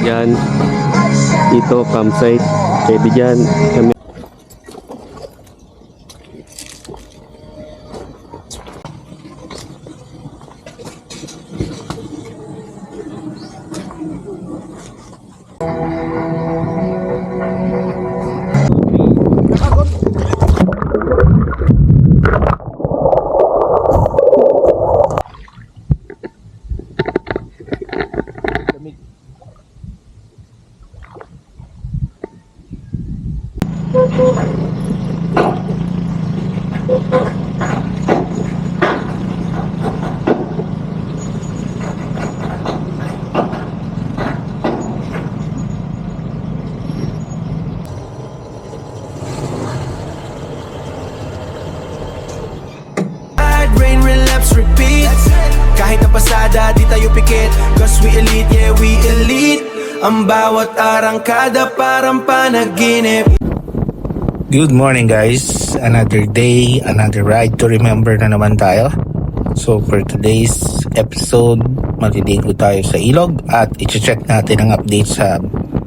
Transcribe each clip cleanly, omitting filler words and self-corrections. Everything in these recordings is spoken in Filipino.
Yan. Dito, campsite. Pwede dyan. Kami. Rain, relapse, repeat. Kahit na pasada, di tayo pikit. Cause we elite, yeah we elite. Ang bawat arangkada parang panaginip. Good morning guys, another day, another ride to remember na naman tayo. So for today's episode, maliligo tayo sa ilog at i-check natin ang update sa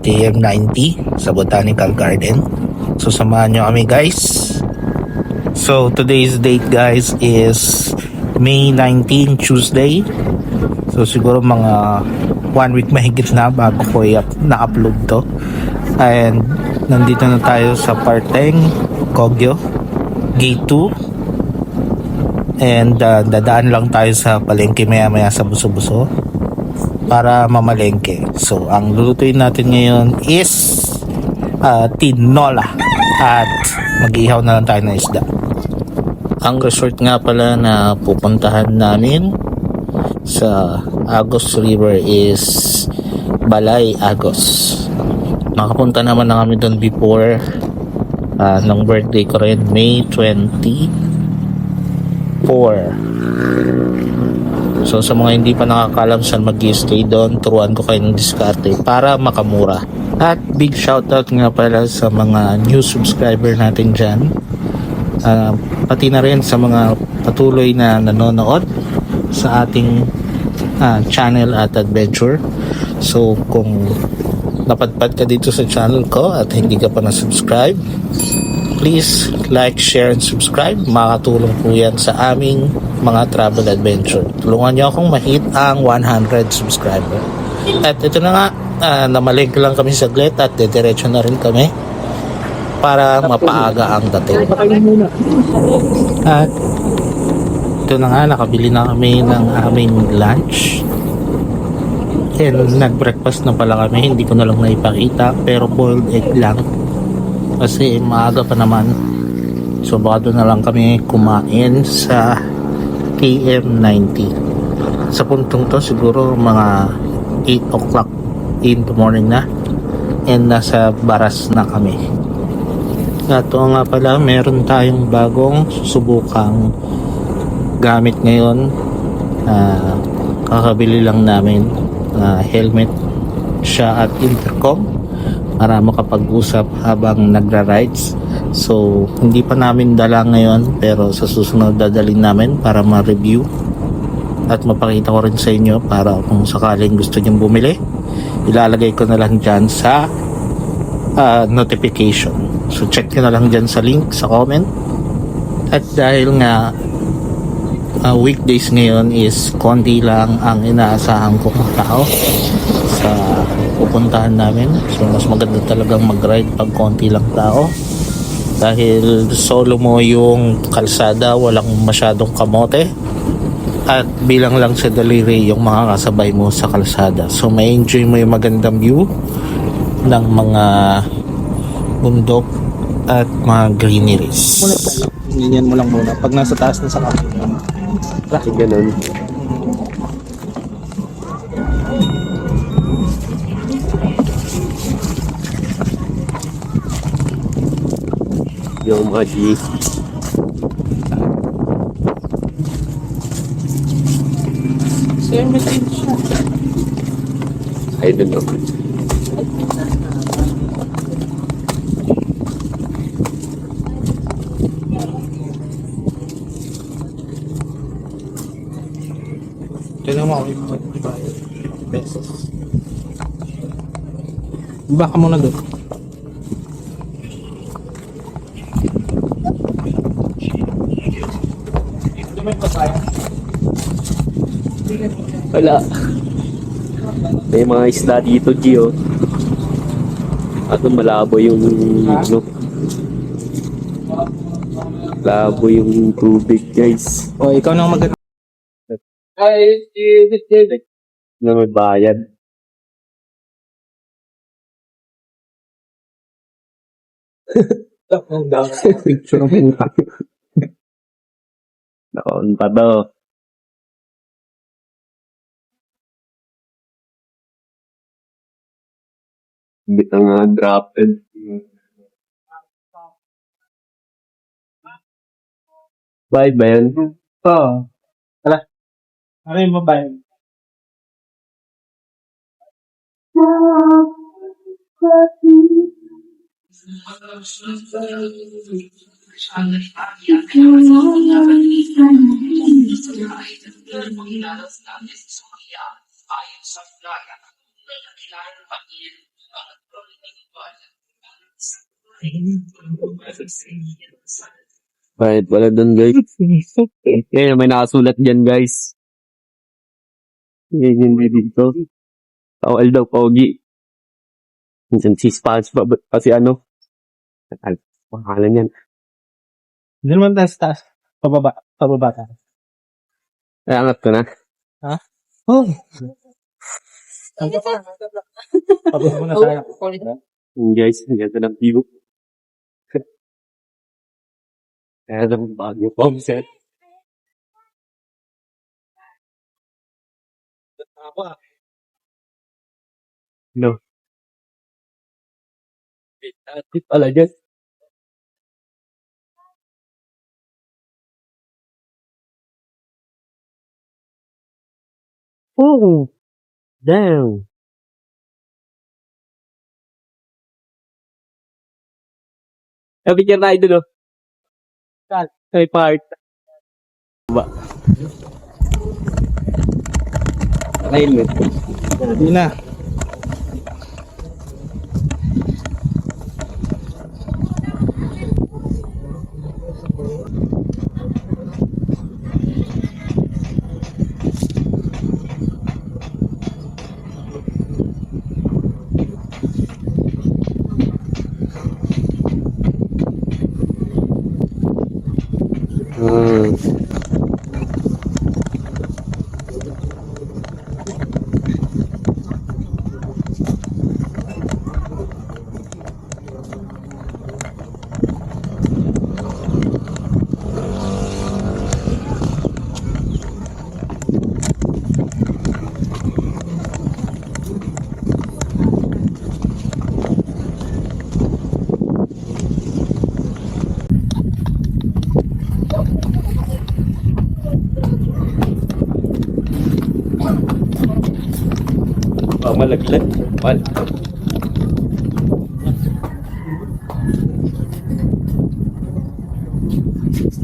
KM90 sa Botanical Garden. So samahan nyo kami guys. So today's date guys is May 19, Tuesday. So siguro mga 1 week mahigit na bago ko na-upload to. And nandito na tayo sa Parteng, Kogyo, Gate 2. And dadaan lang tayo sa palengke maya sa Buso-Buso para mamalengke. So ang lulutuin natin ngayon is tinola at mag-ihaw na lang tayo ng isda. Ang resort nga pala na pupuntahan namin sa Agos River is Balay Agos. Nakapunta naman na kami doon before ng birthday ko rin, May 24. So sa mga hindi pa nakakalam saan mag-stay doon, turuan ko kayo ng diskarte para makamura. At big shoutout nga pala sa mga new subscriber natin dyan. Pati na rin sa mga patuloy na nanonood sa ating channel at adventure. So kung napadpad ka dito sa channel ko at hindi ka pa na-subscribe, please like, share, and subscribe. Makakatulong po yan sa aming mga travel adventure. Tulungan nyo akong ma-hit ang 100 subscriber. At ito na nga, namalig lang kami saglit at diretso na rin kami para mapaaga ang dating. At ito na nga, nakabili na kami ng aming lunch. And nag-breakfast na pala kami, hindi ko na lang naipakita, pero boiled egg lang kasi maaga pa naman. So baka doon na lang kami kumain sa KM90. Sa puntong to siguro mga 8 o'clock in the morning na, and nasa Baras na kami. At ito nga pala, meron tayong bagong susubukang gamit ngayon. Kakabili lang namin helmet siya at intercom para makapag-usap habang nagra-rides. So hindi pa namin dala ngayon, pero sa susunod dadalhin namin para ma-review at mapakita ko rin sa inyo, para kung sakaling gusto nyong bumili, ilalagay ko na lang dyan sa notification. So check nyo na lang dyan sa link sa comment. At dahil nga weekdays ngayon is konti lang ang inaasahan ko ng tao sa pupuntahan namin. So mas maganda talagang mag-ride pag konti lang tao, dahil solo mo yung kalsada, walang masyadong kamote, at bilang lang sa daliri yung mga kasabay mo sa kalsada. So may enjoy mo yung magandang view ng mga bundok at mga greeneries. Ganyan mo lang muna pag nasa taas na sa kapila. Kasi ganun. Yung mga G. Sir, message siya. I don't know. Tignan mo ako yung pesos. Baka muna doon. Wala. May mga isda dito, Gio. At malabo yung ano. Malabo yung tubig, guys. O, ikaw nang mag... Na may bayad. Picture ng puta. Nakaon pa daw. Hindi na nga dropped. Bye, Ben. Oo. Tala. Ano yung mobile? Kahit wala doon, guys. Eh, may nakasulat dyan, guys. Hindi dito. Tawal daw, Pogi. Minsan si SpongeBob, kasi ano? Pangalan yan. Hindi naman taas. Pababa ka. Ay, angat ko na. Oh. Pababa muna tayo. Guys, ang ganda ng view. Kaya naman bagyo pump set. No. Tip pala dyan. Oh, damn. Picture tayo dun, oh. May part. Ba? Helmet. Hindi na. Malaglag. Mal.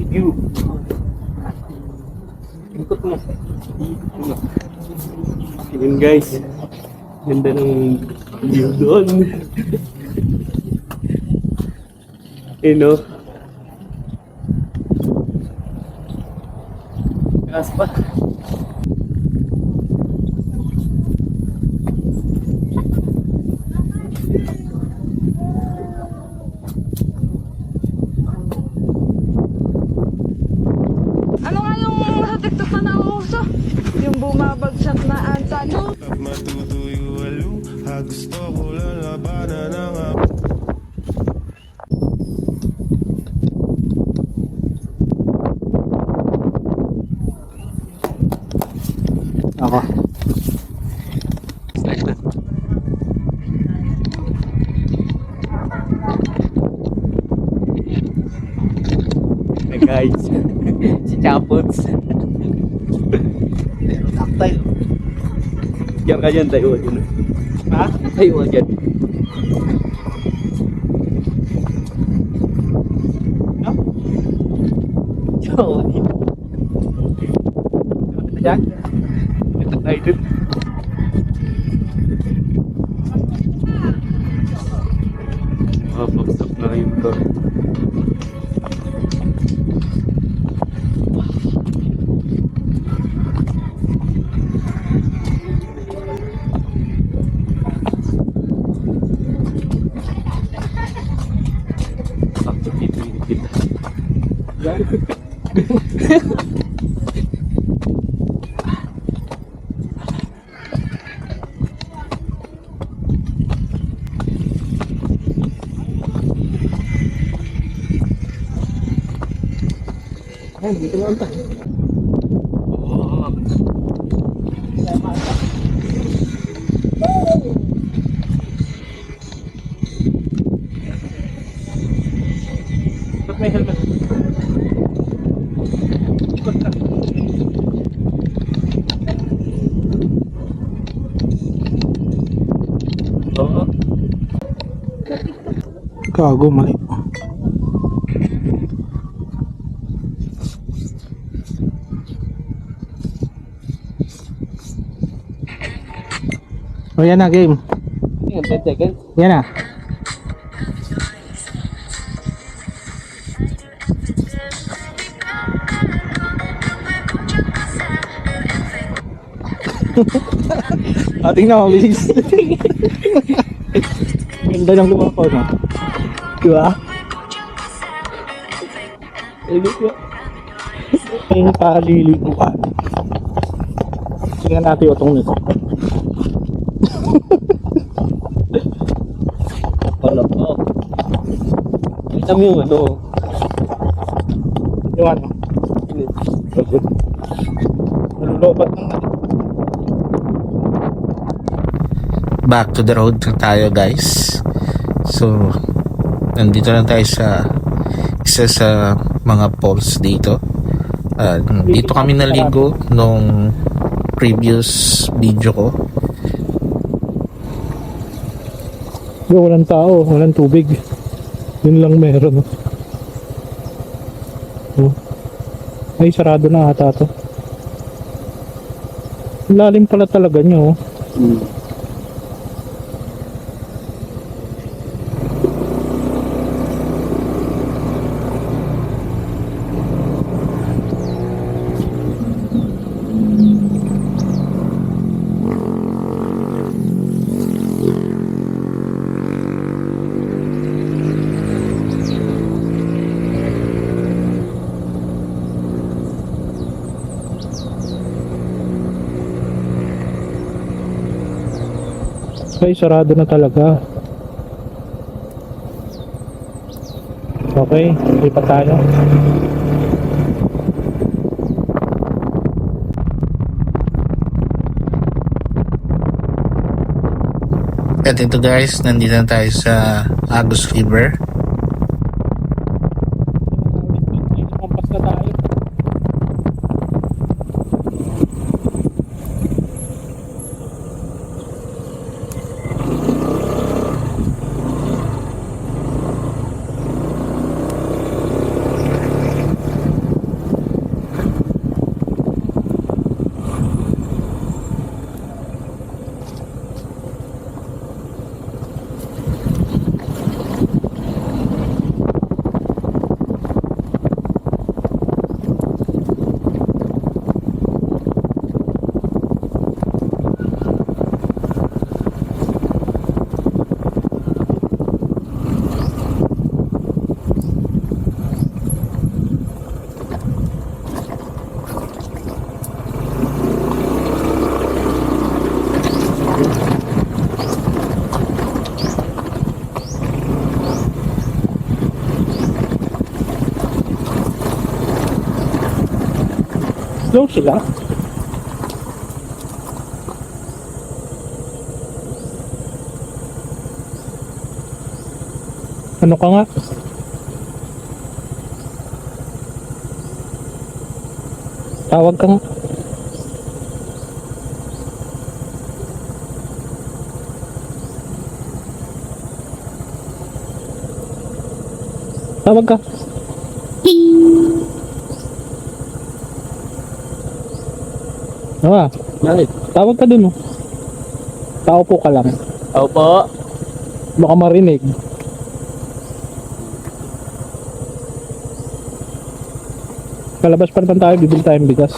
View. Ikot mo. Yun, guys. Ganda ng view doon. You know. Gas pa. Ano nga yung sa TikTok na nauuso? Yung bumabagsak na antalo. Matutuyualo, gusto ko lang labanan ng Ako. Hey guys. Si Chapots. Tayo. Diyan ka dyan, tayo dyan. Ha? Tayo dyan. No? Yo, Diyan? ito tayo dun. Baksak na yung ito. Bakit dito kita? Ay, dito lang tayo. Oh. Ba't may helmet? Ikot ka. Oo. Gago, mali. O yan na, game. Yan, 10 seconds. Yan na. Tingnan mo, bilis. Ganda ng lumapaw, no? Diba? Yung kaliligo ka. Tingnan natin yung itong nito. Wala po. Kita mo yung ano. Yung ano? Nalulobat ng natin. Back to the road na tayo, guys. So, nandito lang tayo sa isa sa mga falls dito. Dito kami naligo nung previous video ko. Walang tao, walang tubig. Yun lang meron. Oh. Ay, sarado na ata to. Lalim pala talaga nyo. Ay, sarado na talaga. Okay, lipat tayo. At ito, guys, nandito na tayo sa Agus River. Kumpas na tayo. Slow sila. Ano ka nga? Tawag ka nga. Tawag ka. Bakit? Tawag ka dun, oh. Tao po ka lang. Ako po. Baka marinig. Palabas pa naman tayo, bibili tayong bigas.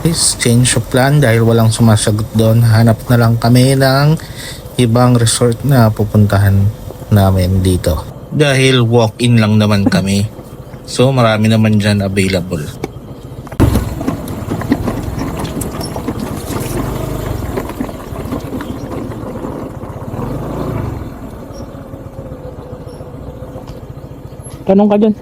Please change of plan dahil walang sumasagot doon. Hanap na lang kami ng ibang resort na pupuntahan namin dito. Dahil walk-in lang naman kami. So marami naman dyan available. Tanong ka dyan.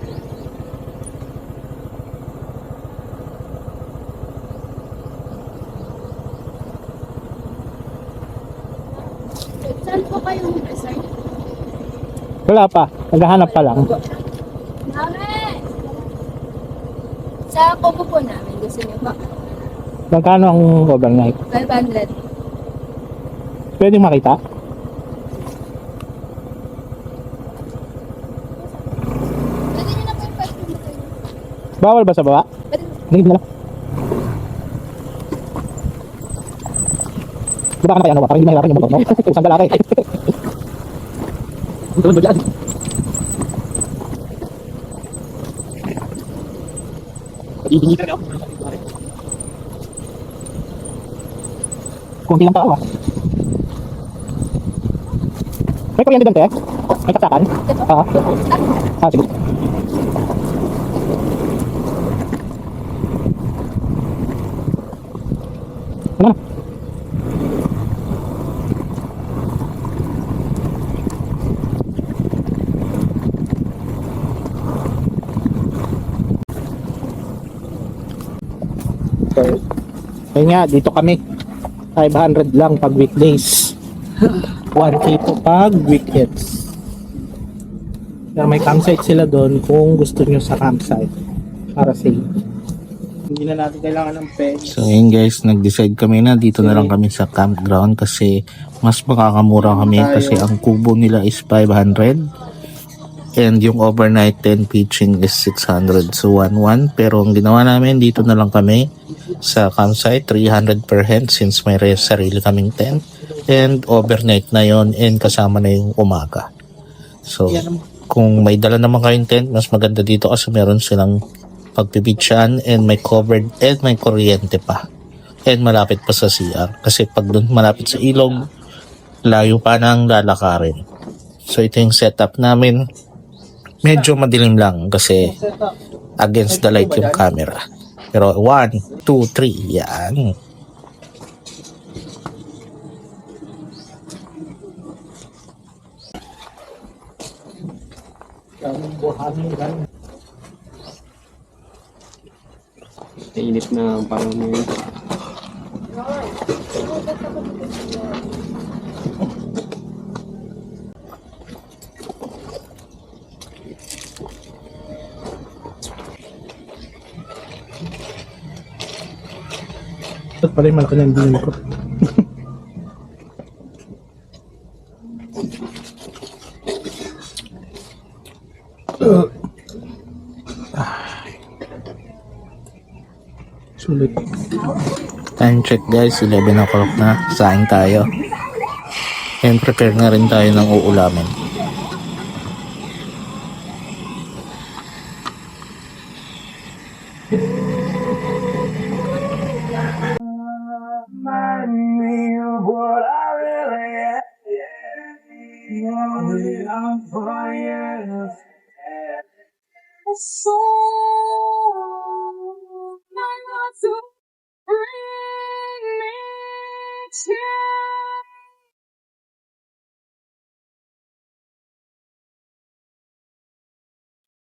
Saan po kayong resort? Wala pa. Naghahanap pa lang. Namin! Sa Kubo po namin. Gusto niyo ba? Magkano ang overnight? 500. Pwedeng makita? Pwede niyo na po yung 500. Bawal ba sa baba? Pwede. Hindi na lang. Diba ka na kaya ano ba? Parang hindi mahirapan yung motor mo. Isang lalaki. Doon mo dyan. Ibigay ka na ako. Kunti lang tao ah. May kuryente doon, te? May kapsakan? Sige. Ano na? Ayun nga, dito kami. 500 lang pag weekdays. 1K po pag weekends. Kaya may campsite sila doon kung gusto nyo sa campsite. Para safe. Hindi na natin kailangan ng pets. So yun guys, nag-decide kami na dito na lang kami sa campground kasi mas makakamura kami kasi ang kubo nila is 500 and yung overnight tent pitching is 600. So 1-1, pero ang ginawa namin dito na lang kami sa campsite, 300 per head since may sarili kaming tent, and overnight na yon and kasama na yung umaga. So kung may dala naman kayong tent, mas maganda dito kasi meron silang pagpipitchan and may covered and may kuryente pa and malapit pa sa CR kasi pag doon malapit sa ilog layo pa nang lalakarin. So ito yung setup namin. Medyo madilim lang kasi against the light yung camera. Pero 1, 2, 3, yan. Init na ang panahon ngayon. Ito pala yung malaki na yung binili ko. Sulit. Time check guys, 11 o'clock na. Saing tayo. And prepare na rin tayo ng uulamin.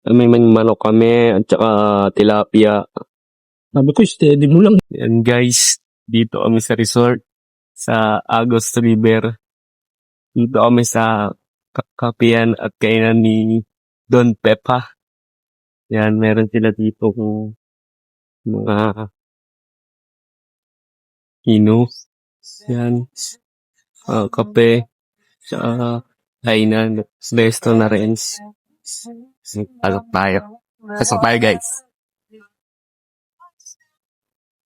May manok kami at saka tilapia. Sabi ko, steady mo lang. Yan guys, dito kami sa resort sa Agos River. Dito kami sa kapian at kainan ni Don Pepa. Yan, meron sila dito kung mga ino. Yan, kape, tsaka kainan, resto na rin. Alok tayo. Pasok tayo guys.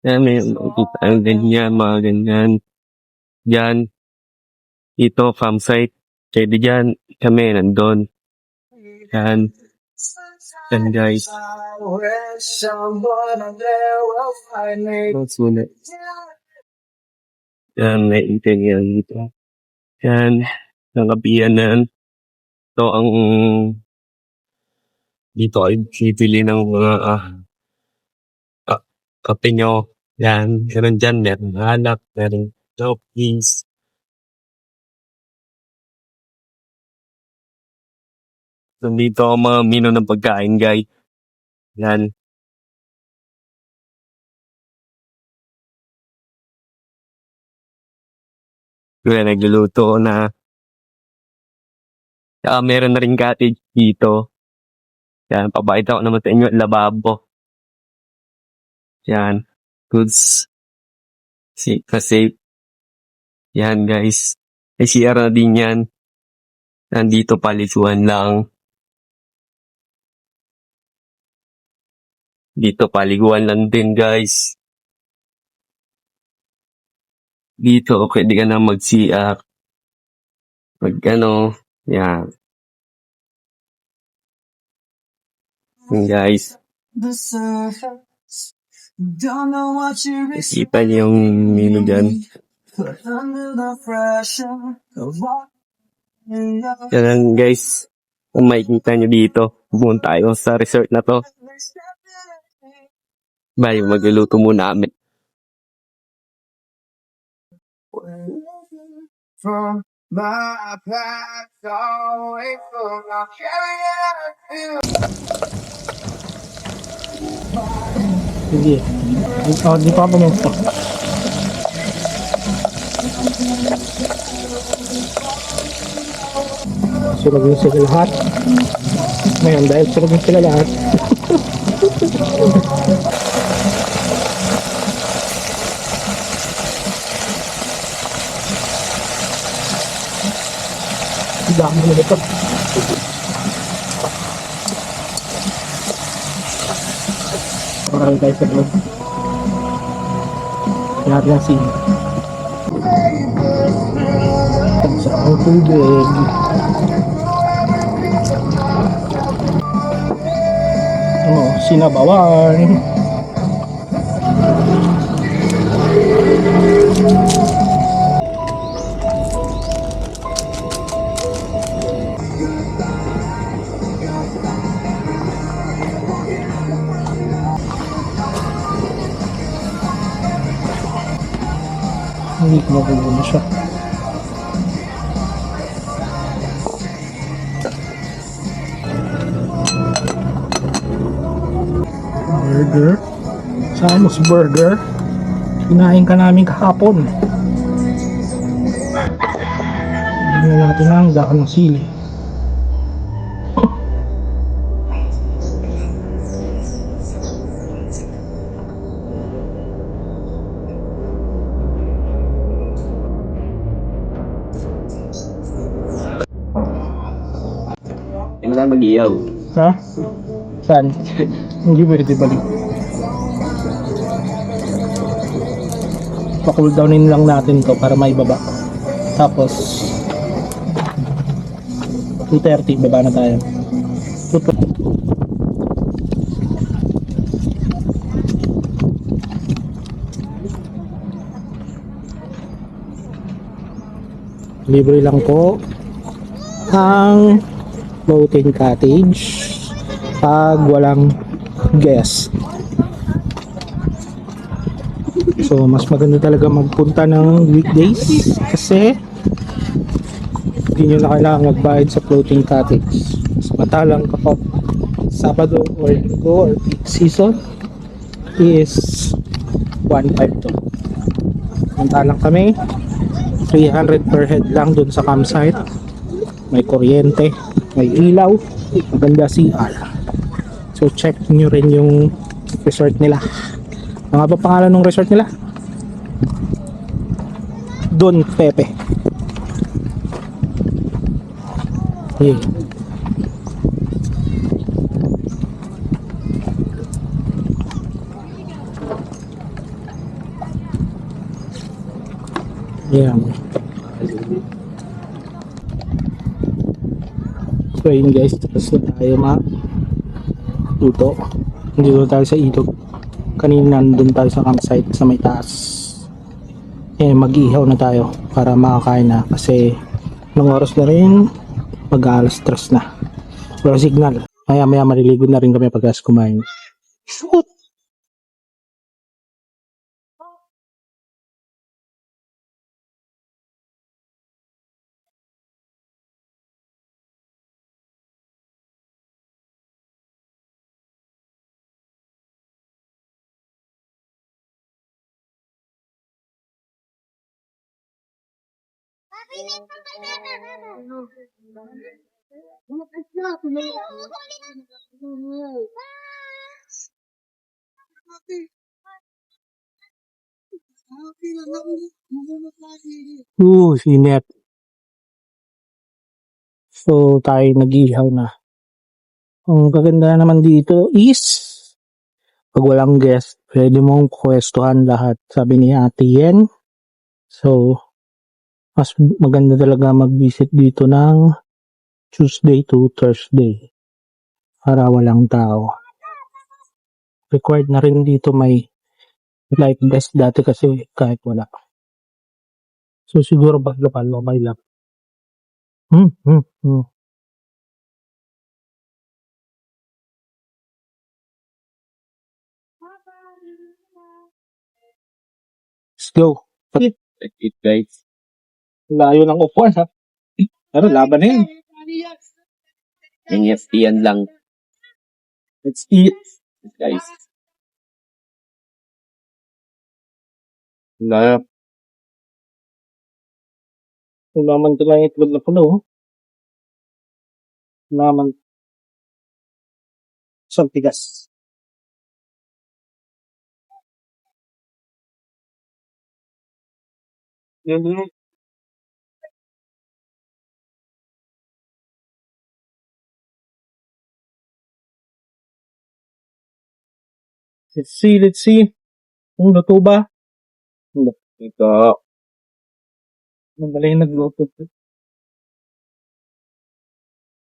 Yan, may makikita tayong ganyan, mga ganyan. Yan. Ito, campsite. Pwede dyan. Kami, nandun. Yan. Yan guys. Sulit. Yan, may interior dito. Yan. Nangabihan na yan. Ito ang dito ay pipili ng mga kape nyo. Yan. Meron dyan. Meron alak. Meron toppings. Nandito ang mga menu ng pagkain, guys. Yan. Kaya nagluluto na. Saka meron na rin cottage dito. Yan. Papakita ko naman sa inyo ang lababo. Yan. Goods. Kasi, yan guys. May CR na din yan. Nandito palisuhan lang. Dito paliguan lang din guys. Dito pwede ka na mag-CR. Yan. Yan guys. Kita niyo yung menu dyan. Yan lang guys. Kung makikita nyo dito, pumunta tayo sa resort na to. Bye, magluluto muna kami. From my past, always from my Sige. Di pa pumunta. Surugin sila lahat. Ngayon, dahil surugin sila lahat. Dami na ito. Marami tayo sa loob. Lahat ng sino. Sa ang tubig. Sinabawan. Hindi ko magugulo siya. Burger. Samos burger. Kinain ka namin kahapon. Bigyan natin ang daan ng sili. Hindi lang mag-iyaw. Ha? Saan? Hindi pwede balik. Pa-cool downin lang natin to para maibaba. Tapos 2:30 baba na tayo. 2:30. Libre lang po ang floating cottage pag walang guest. So mas maganda talaga magpunta ng weekdays kasi hindi nyo na kailangan magbayad sa floating cottage. Samantalang kapag Sabado or Linggo or peak season is 1.5 to. Samantalang kami 300 per head lang dun sa campsite. May kuryente, may ilaw, maganda CR. So check nyo rin yung resort nila. Ano nga ba pangalan ng resort nila? Don Pepe. Yeah. Yan. So yun guys, tapos na tayo dito. Dito tayo sa ilog. Kanina nandun tayo sa campsite sa may taas. Eh, mag-ihaw na tayo para makakain na kasi ng oras na rin mag-alas 3 na. Wala signal. Maya maliligo na rin kami pagkas kumain. Shoot! Sinet. So, tayo nag-ihaw na. Ang kaganda naman dito is pag walang guest, pwede mong pwestuhan lahat. Sabi ni Ate Yen. So, mas maganda talaga mag-visit dito ng Tuesday to Thursday para walang tao. Required na rin dito may life vest dati kasi kahit wala. So, siguro palo may lang. Let's go. Take it, guys. Layo ng upuan ha. Pero laban na yun. NFT lang. Let's eat. Guys. Na, Kung naman ito lang itlog na puno. Naman. Isang tigas. Yun. Let's see. Kung luto ba? ito. Magaling nagluto.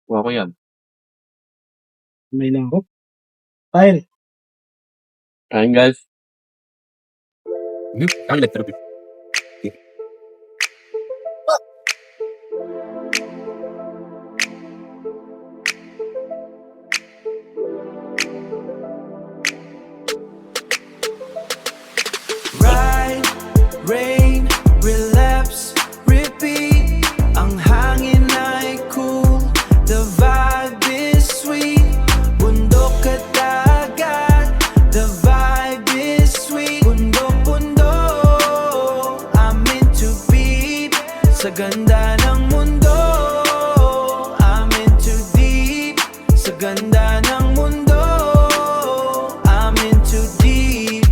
Kuha ko yan. May lang ako. Kyle. Kain, guys. Ang electric. Ride, rain, relapse, repeat. Ang hangin ay cool, the vibe is sweet. Bundok at dagat, the vibe is sweet. Bundok, I'm into beat. Sa ganda ng mundo, I'm into deep. Sa ganda ng mundo, I'm into deep.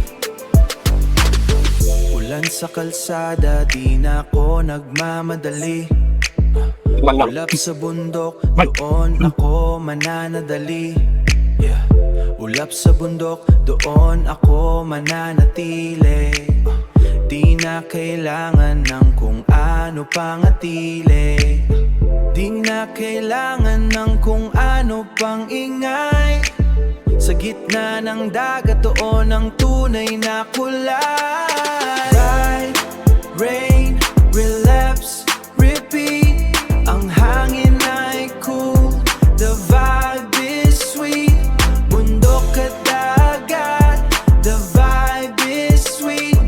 Ulan sa kalsada, di na ako nagmamadali. Ulap sa bundok, doon ako mananadali. Yeah. Ulap sa bundok, doon ako mananatili. Di na kailangan ng kung ano pang atili. Di na kailangan ng kung ano pang ingay. Sa gitna ng dagat, doon ang tunay na kulay. Ride, rain, relapse, repeat. Ang hangin ay cool, the vibe is sweet. Bundok at dagat, the vibe is sweet.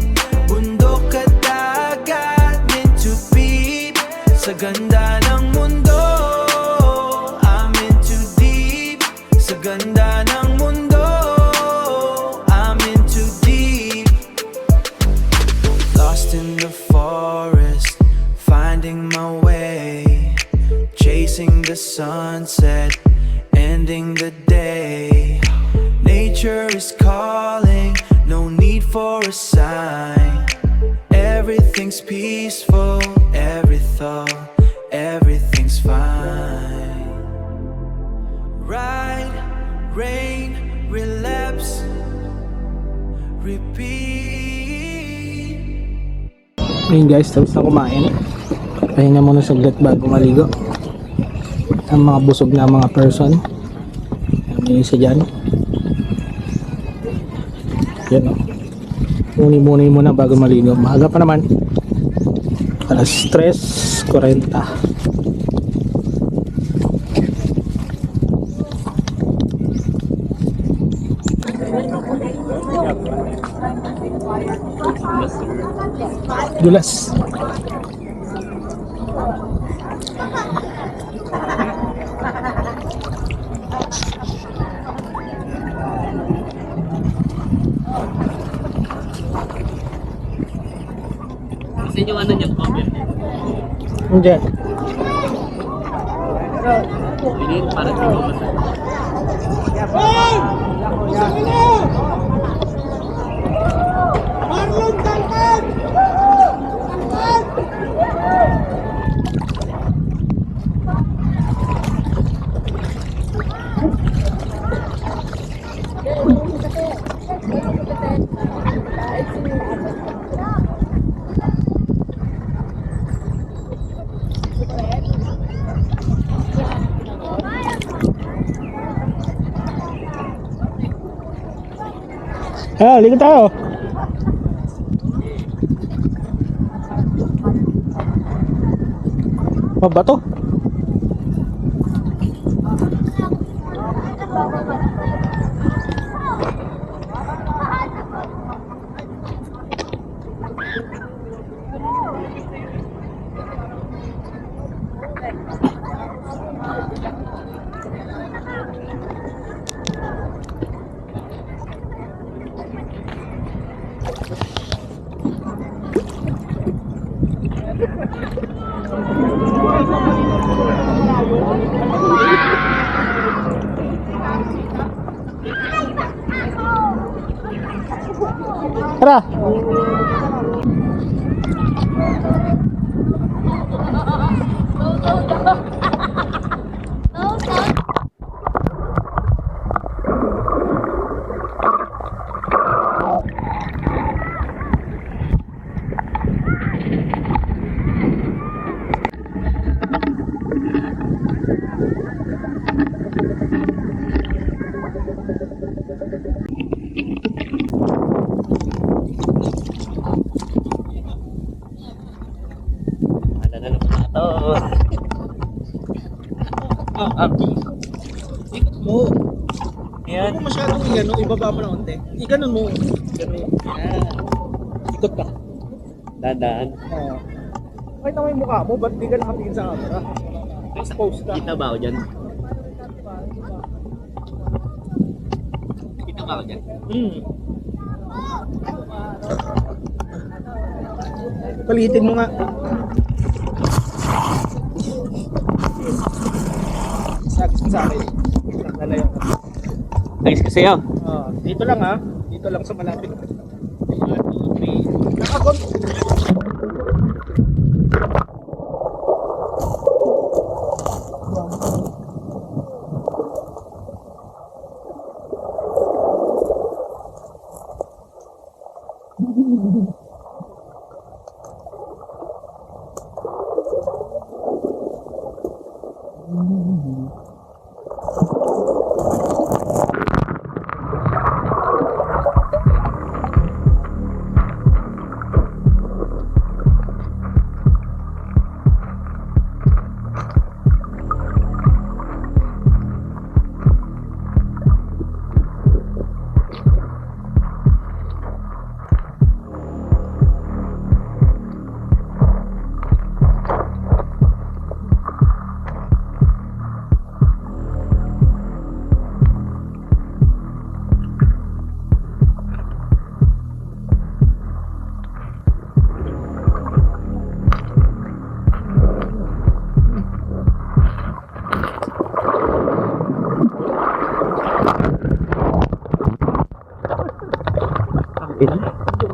Bundok at dagat, meant to be. Sa ganda ng mundo, I'm into deep. Sa ganda ng mundo, I'm into deep. Lost in the forest, finding my way. Chasing the sunset, ending the day. Nature is calling, no need for a sign. Everything's peaceful, every thought, everything's fine. Ride, rain, relapse, repeat. Ayun guys, tapos na kumain. Pahinga muna saglit bago maligo. Ang mga busog na mga person. May isa dyan. Yan o. Muni-muni muna bago maligo. Maaga pa naman. Alas 3:40. Dulas. Kasi yung ano niya, problem. Diyan. Hindi, parang hindi mo masaya. Ligo tayo. Mabato. Tara. Ano na naman ito? Ikot mo. Yan. Kung masyadong igano, ibaba mo na konti. Iganon mo. Ganon. Yan. Ikot ka. Dadaan. Oo. Pakita mo yung mukha mo, ba't di ka nakatingin sa camera? Expose ka. Kita ba ako dyan? Kita ba ako dyan? Palitin mo nga. Sagis mo sa akin. Nalayo ka. Ayos kasi yun. Dito lang ha. Dito lang sa malapit. 1, 2, 3. Nakakot.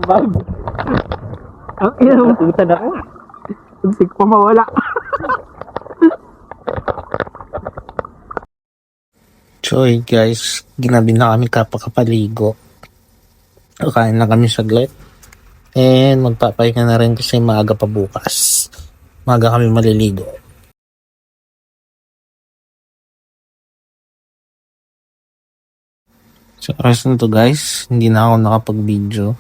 Vibe. Ang ina mo. Tutan ako. Tugsik pa mawala. So yun guys, ginabi na kami kapakapaligo. Kain na kami saglit. And magpapahinga na rin kasi maaga pa bukas. Maaga kami maliligo. Sa oras na to guys, hindi na ako nakapag-video.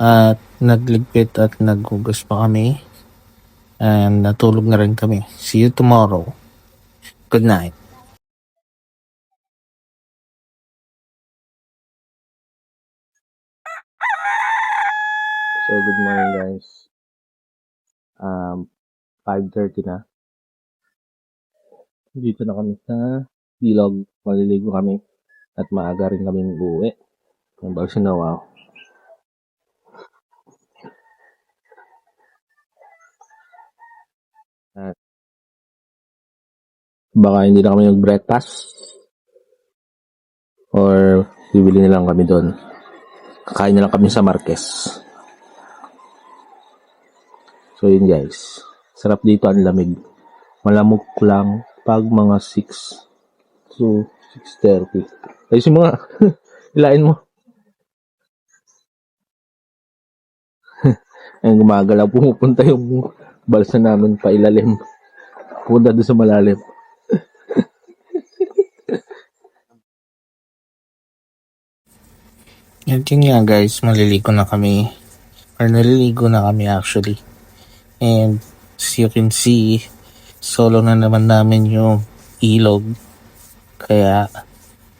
At nagligpit at naghugas pa kami. And natulog na rin kami. See you tomorrow. Good night. So, good morning guys. 5:30 na. Dito na kami sa ilog. Maliligo kami. At maaga rin kami uuwi. Ang bago sinawa. At baka hindi na kami mag-breakfast. Or bibili na lang kami doon. Kakain na lang kami sa Marquez. So yun guys. Sarap dito, ang lamig. Malamok lang pag mga 6. So 6:30. Ayusin mo nga. Ilain mo. Ayun, gumagalaw. Pumupunta yung balsa namin pa ilalim. Punta doon sa malalim. Yan yun nga guys, maliligo na kami. Or naliligo na kami actually. And as you can see, solo na naman namin yung ilog. Kaya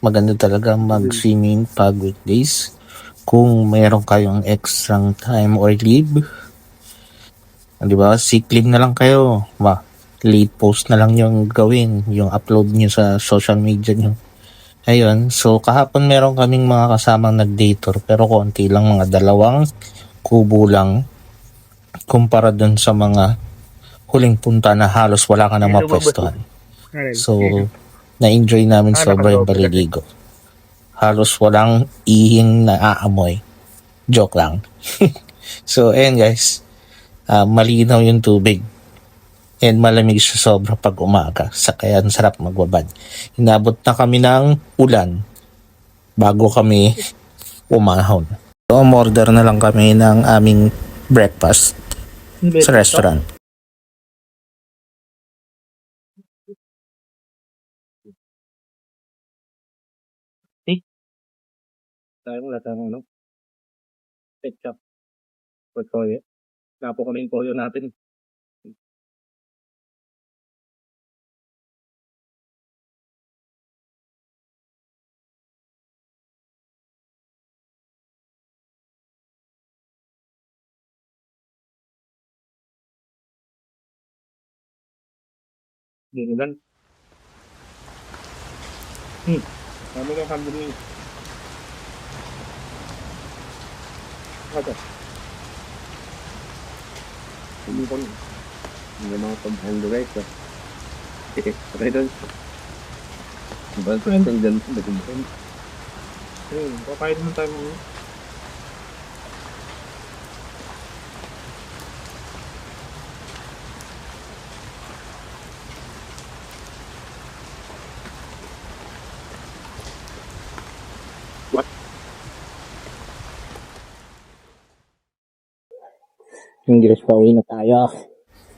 maganda talaga mag-swimming pag weekdays. Kung mayroon kayong extra time or leave. Di ba? Sick leave na lang kayo. Late post na lang yung gawin. Yung upload nyo sa social media nyo. Ayun, so kahapon meron kaming mga kasamang nag-dator pero konti lang, mga 2 kubo lang kumpara dun sa mga huling punta na halos wala ka nang mapwestuhan. So, na-enjoy namin sobra yung paliligo. Halos walang ihing na aamoy. Joke lang. So, ayun guys, malinaw yung tubig. And malamig siya sobra pag umaga. Kaya ang sarap magbabad. Inabot na kami ng ulan bago kami umahon. So, umorder na lang kami ng aming breakfast sa restaurant. Wala tayong ano. Ketchup. With toyo. Napo kami yung toyo natin. Dinugan. Kami lang kami ni. Ano? Hindi ko hindi mga pag-handle right ba? Okay doon. Diba? Ang dyan sa nagumpan. Kakain mo tayo mo. English pa, uwi na tayo.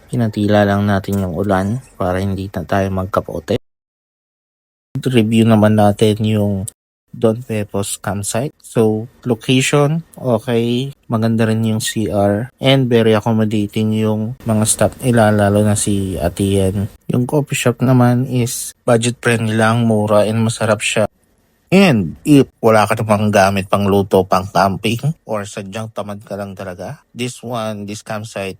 Pinatila lang natin yung ulan para hindi na tayo magkapote. Review naman natin yung Don Pepos campsite. So, location, okay. Maganda rin yung CR. And very accommodating yung mga staff nila, lalo na si Ate Yen. Yung coffee shop naman is budget friendly lang, mura, and masarap siya. And if wala ka namang gamit pang luto, pang camping, or sadyang tamad ka lang talaga, this campsite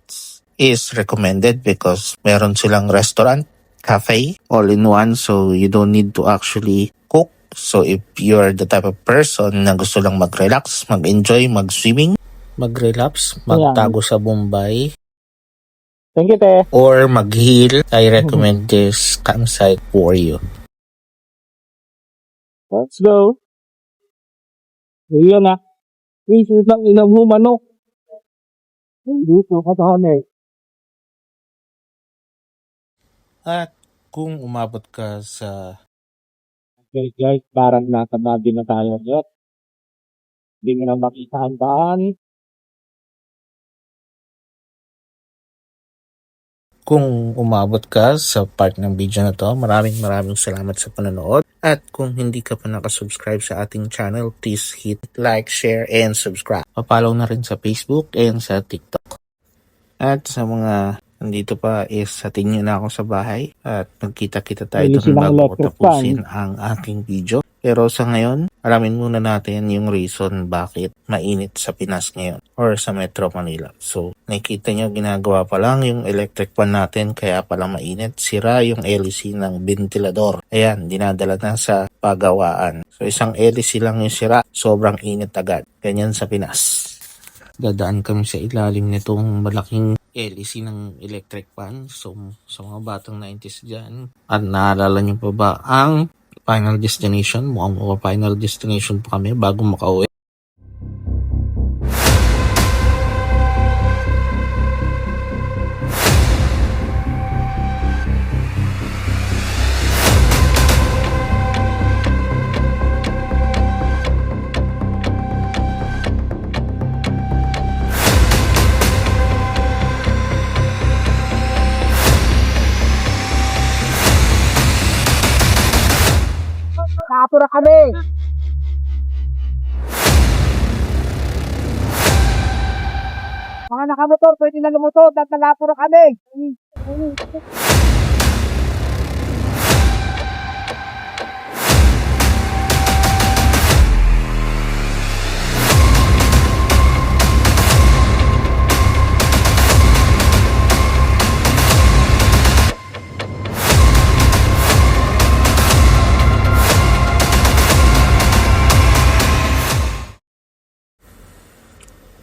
is recommended because meron silang restaurant, cafe, all in one, so you don't need to actually cook. So if you're the type of person na gusto lang mag-relax, mag-enjoy, mag-swimming, mag-relapse, magtago sa Bombay, Thank you, te. or mag-heal, I recommend this campsite for you. Let's go. Iyan na. Isis lang inam mo manok. Dito ka tahan eh. At kung umabot ka sa Okay guys, parang nasa Baguio na tayo. Yep. Hindi mo na makita ang daan. Kung umabot ka sa part ng video na to, maraming salamat sa panonood. At kung hindi ka pa nakasubscribe sa ating channel, please hit like, share, and subscribe. Papalaw na rin sa Facebook and sa TikTok. At sa mga nandito pa is hatin nyo na ako sa bahay at magkita-kita tayo Bili doon silang bago ko electric tapusin ang aking video. Pero sa ngayon, alamin muna natin yung reason bakit mainit sa Pinas ngayon or sa Metro Manila. So, nakikita nyo, ginagawa pa lang yung electric fan natin kaya pala mainit. Sira yung LEC ng ventilador. Ayan, dinadala na sa pagawaan. So, isang LEC lang yung sira, sobrang init agad. Ganyan sa Pinas. Dadaan kami sa ilalim nitong malaking LEC ng electric fan. So, sa mga batang 90s dyan, at naalala nyo pa ba ang Final Destination? Mukhang Final Destination pa kami bago makauwi. Nakapura kami! Mga nakamotor, pwede na lumotor at nalapura kami!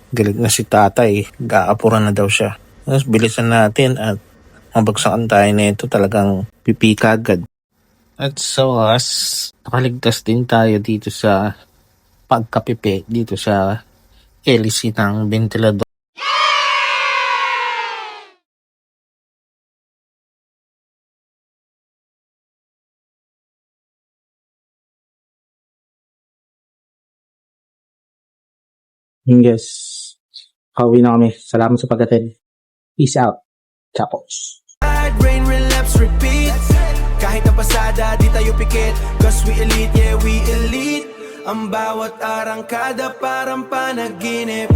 Galit na si tatay, gaapuran na daw siya. Mas bilisan natin at mabagsakan tayo na ito, talagang pipika agad. At sa wakas, nakaligtas din tayo dito sa pagkapipi, dito sa LEC ng ventilador. Yes. Pauwi na kami. Salamat sa pag-attend. Peace out. Chapos. Rain, relapse, repeat. Kahit ang pasada, di tayo pikit. Cause we elite, yeah we elite. Ang bawat arangkada parang panaginip.